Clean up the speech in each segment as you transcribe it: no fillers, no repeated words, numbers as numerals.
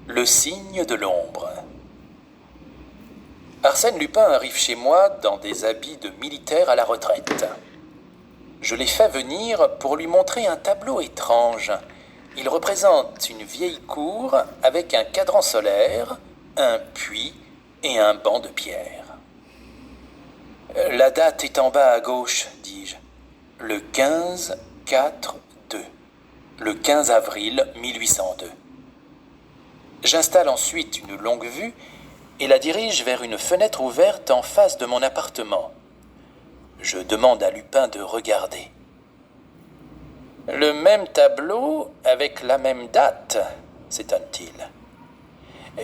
Le signe de l'ombre. Arsène Lupin arrive chez moi dans des habits de militaire à la retraite. Je l'ai fait venir pour lui montrer un tableau étrange. Il représente une vieille cour avec un cadran solaire, un puits et un banc de pierre. La date est en bas à gauche, dis-je. Le 15-4-2. Le 15 avril 1802. J'installe ensuite une longue vue et la dirige vers une fenêtre ouverte en face de mon appartement. Je demande à Lupin de regarder. Le même tableau avec la même date, s'étonne-t-il.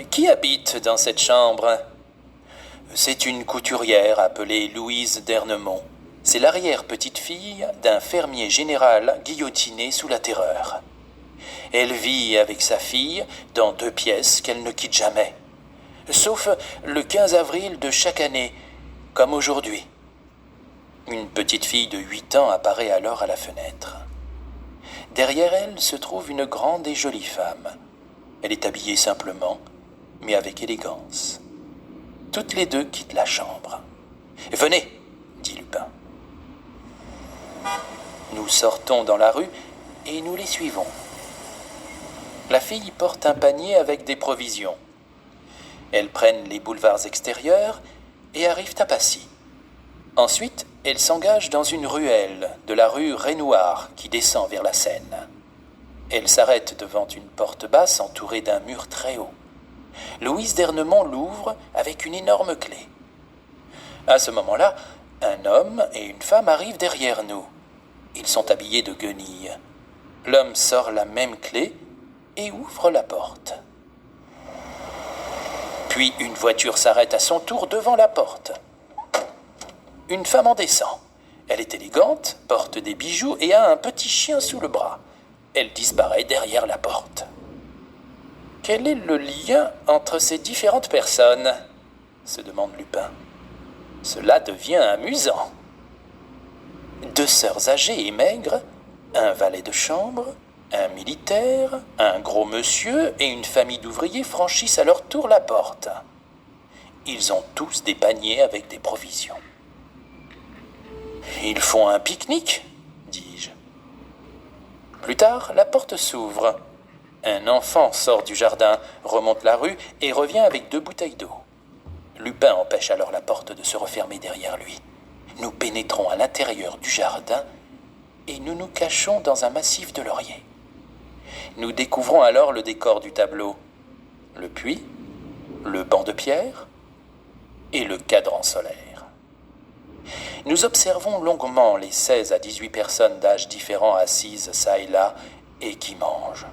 Qui habite dans cette chambre ? C'est une couturière appelée Louise d'Ernemont. C'est l'arrière-petite-fille d'un fermier général guillotiné sous la Terreur. Elle vit avec sa fille dans 2 pièces qu'elle ne quitte jamais, sauf le 15 avril de chaque année, comme aujourd'hui. Une petite fille de 8 ans apparaît alors à la fenêtre. Derrière elle se trouve une grande et jolie femme. Elle est habillée simplement, mais avec élégance. Toutes les deux quittent la chambre. « Venez !» dit Lupin. Nous sortons dans la rue et nous les suivons. La fille porte un panier avec des provisions. Elles prennent les boulevards extérieurs et arrivent à Passy. Ensuite, elles s'engagent dans une ruelle de la rue Raynouard qui descend vers la Seine. Elles s'arrêtent devant une porte basse entourée d'un mur très haut. Louise d'Ernemont l'ouvre avec une énorme clé. À ce moment-là, un homme et une femme arrivent derrière nous. Ils sont habillés de guenilles. L'homme sort la même clé et ouvre la porte. Puis une voiture s'arrête à son tour devant la porte. Une femme en descend. Elle est élégante, porte des bijoux et a un petit chien sous le bras. Elle disparaît derrière la porte. Quel est le lien entre ces différentes personnes ? Se demande Lupin. Cela devient amusant. 2 sœurs âgées et maigres, un valet de chambre, un militaire, un gros monsieur et une famille d'ouvriers franchissent à leur tour la porte. Ils ont tous des paniers avec des provisions. Ils font un pique-nique, dis-je. Plus tard, la porte s'ouvre. Un enfant sort du jardin, remonte la rue et revient avec 2 bouteilles d'eau. Lupin empêche alors la porte de se refermer derrière lui. Nous pénétrons à l'intérieur du jardin et nous nous cachons dans un massif de lauriers. Nous découvrons alors le décor du tableau. Le puits, le banc de pierre et le cadran solaire. Nous observons longuement les 16 à 18 personnes d'âge différents assises çà et là et qui mangent.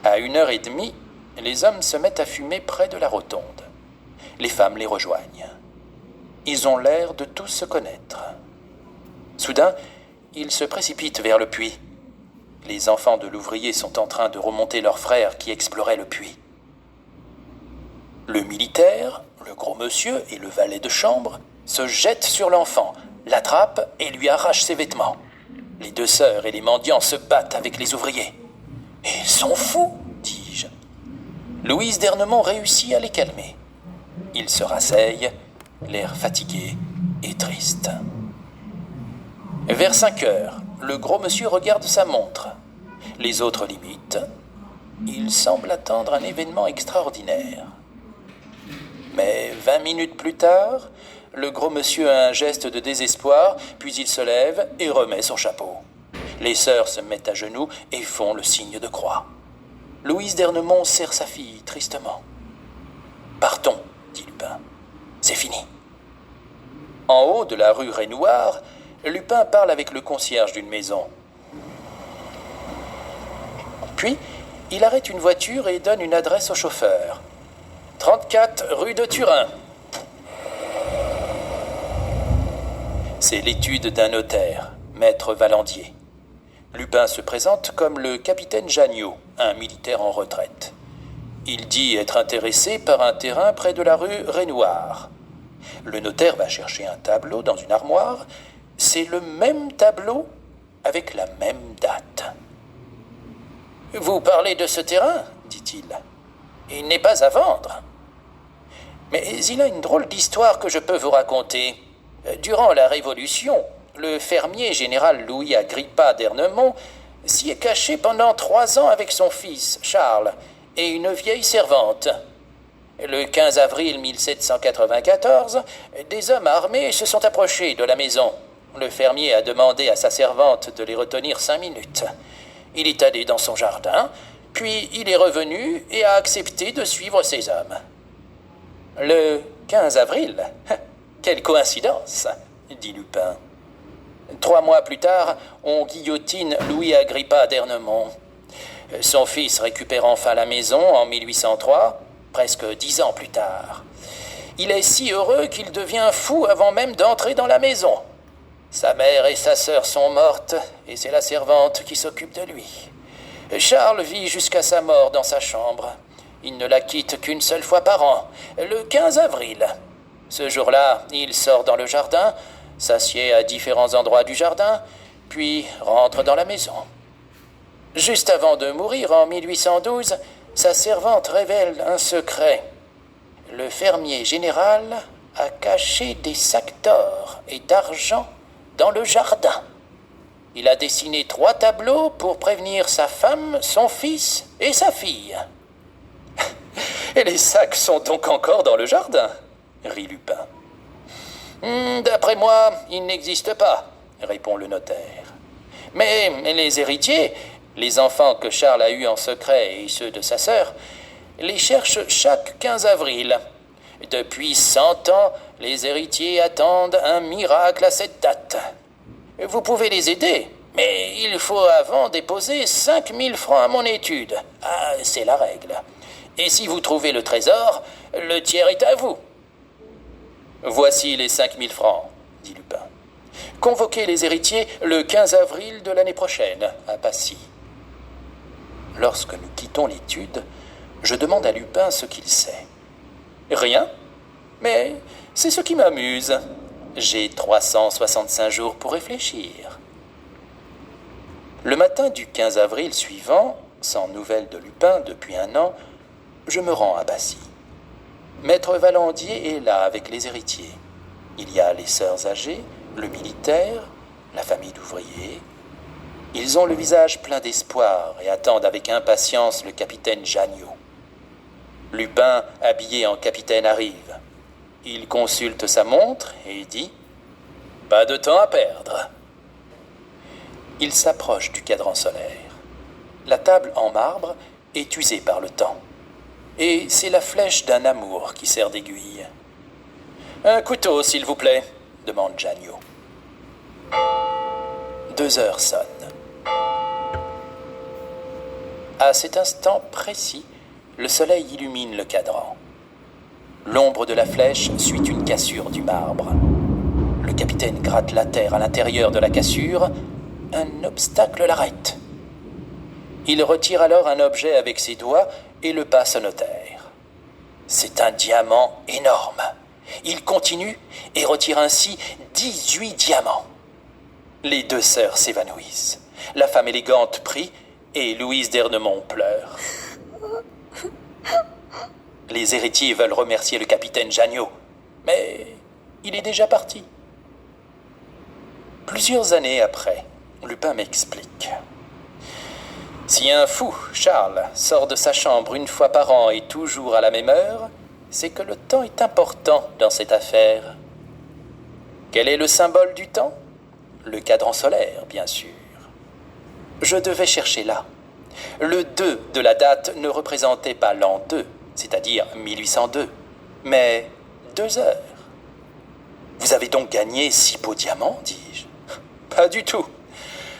À 1h30, les hommes se mettent à fumer près de la rotonde. Les femmes les rejoignent. Ils ont l'air de tous se connaître. Soudain, ils se précipitent vers le puits. Les enfants de l'ouvrier sont en train de remonter leur frère qui explorait le puits. Le militaire, le gros monsieur et le valet de chambre se jettent sur l'enfant, l'attrapent et lui arrachent ses vêtements. Les 2 sœurs et les mendiants se battent avec les ouvriers. « Ils sont fous !» dis-je. Louise d'Ernemont réussit à les calmer. Ils se rasseyent, l'air fatigué et triste. Vers 5h, le gros monsieur regarde sa montre. Les autres l'imitent. Il semble attendre un événement extraordinaire. Mais 20 minutes plus tard, le gros monsieur a un geste de désespoir, puis il se lève et remet son chapeau. Les sœurs se mettent à genoux et font le signe de croix. Louise d'Ernemont serre sa fille tristement. « Partons, » dit Lupin. « C'est fini. » En haut de la rue Raynouard, Lupin parle avec le concierge d'une maison. Puis, il arrête une voiture et donne une adresse au chauffeur. 34 rue de Turin. C'est l'étude d'un notaire, maître Valandier. Lupin se présente comme le capitaine Janniot, un militaire en retraite. Il dit être intéressé par un terrain près de la rue Raynouard. Le notaire va chercher un tableau dans une armoire. C'est le même tableau avec la même date. « Vous parlez de ce terrain ?» dit-il. Il n'est pas à vendre. Mais il a une drôle d'histoire que je peux vous raconter. Durant la Révolution, le fermier général Louis Agrippa d'Ernemont s'y est caché pendant 3 ans avec son fils, Charles, et une vieille servante. Le 15 avril 1794, des hommes armés se sont approchés de la maison. Le fermier a demandé à sa servante de les retenir 5 minutes. Il est allé dans son jardin, puis il est revenu et a accepté de suivre ces hommes. Le 15 avril, quelle coïncidence, dit Lupin. 3 mois plus tard, on guillotine Louis Agrippa d'Ernemont. Son fils récupère enfin la maison en 1803, presque 10 ans plus tard. Il est si heureux qu'il devient fou avant même d'entrer dans la maison. Sa mère et sa sœur sont mortes, et c'est la servante qui s'occupe de lui. Charles vit jusqu'à sa mort dans sa chambre. Il ne la quitte qu'une seule fois par an, le 15 avril. Ce jour-là, il sort dans le jardin, s'assied à différents endroits du jardin, puis rentre dans la maison. Juste avant de mourir en 1812, sa servante révèle un secret. Le fermier général a caché des sacs d'or et d'argent dans le jardin. Il a dessiné 3 tableaux pour prévenir sa femme, son fils et sa fille. Et les sacs sont donc encore dans le jardin, rit Lupin. D'après moi, ils n'existent pas, répond le notaire. Mais les héritiers, les enfants que Charles a eus en secret et ceux de sa sœur, les cherchent chaque 15 avril. Depuis 100 ans, les héritiers attendent un miracle à cette date. Vous pouvez les aider, mais il faut avant déposer 5 000 francs à mon étude. Ah, c'est la règle. Et si vous trouvez le trésor, le tiers est à vous. Voici les 5 000 francs, dit Lupin. Convoquez les héritiers le 15 avril de l'année prochaine, à Passy. Lorsque nous quittons l'étude, je demande à Lupin ce qu'il sait. Rien, mais c'est ce qui m'amuse. J'ai 365 jours pour réfléchir. Le matin du 15 avril suivant, sans nouvelles de Lupin depuis 1 an, je me rends à Passy. Maître Valandier est là avec les héritiers. Il y a les sœurs âgées, le militaire, la famille d'ouvriers. Ils ont le visage plein d'espoir et attendent avec impatience le capitaine Janniot. Lupin, habillé en capitaine, arrive. Il consulte sa montre et dit « Pas de temps à perdre ». Il s'approche du cadran solaire. La table en marbre est usée par le temps. Et c'est la flèche d'un amour qui sert d'aiguille. « Un couteau, s'il vous plaît » demande Janniot. 2 heures sonnent. À cet instant précis, le soleil illumine le cadran. L'ombre de la flèche suit une cassure du marbre. Le capitaine gratte la terre à l'intérieur de la cassure. Un obstacle l'arrête. Il retire alors un objet avec ses doigts et le passe au notaire. C'est un diamant énorme. Il continue et retire ainsi 18 diamants. Les 2 sœurs s'évanouissent. La femme élégante prie et Louise d'Ernemont pleure. Les héritiers veulent remercier le capitaine Janniot, mais il est déjà parti. Plusieurs années après, Lupin m'explique. Si un fou, Charles, sort de sa chambre 1 fois par an et toujours à la même heure, c'est que le temps est important dans cette affaire. Quel est le symbole du temps? Le cadran solaire, bien sûr. Je devais chercher là. Le 2 de la date ne représentait pas l'an 2, c'est-à-dire 1802, mais 2 heures. Vous avez donc gagné 6 beaux diamants, dis-je. Pas du tout.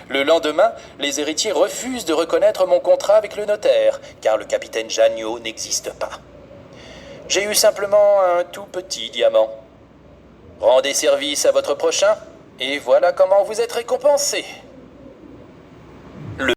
Le lendemain, les héritiers refusent de reconnaître mon contrat avec le notaire, car le capitaine Janniot n'existe pas. J'ai eu simplement un tout petit diamant. Rendez service à votre prochain, et voilà comment vous êtes récompensé.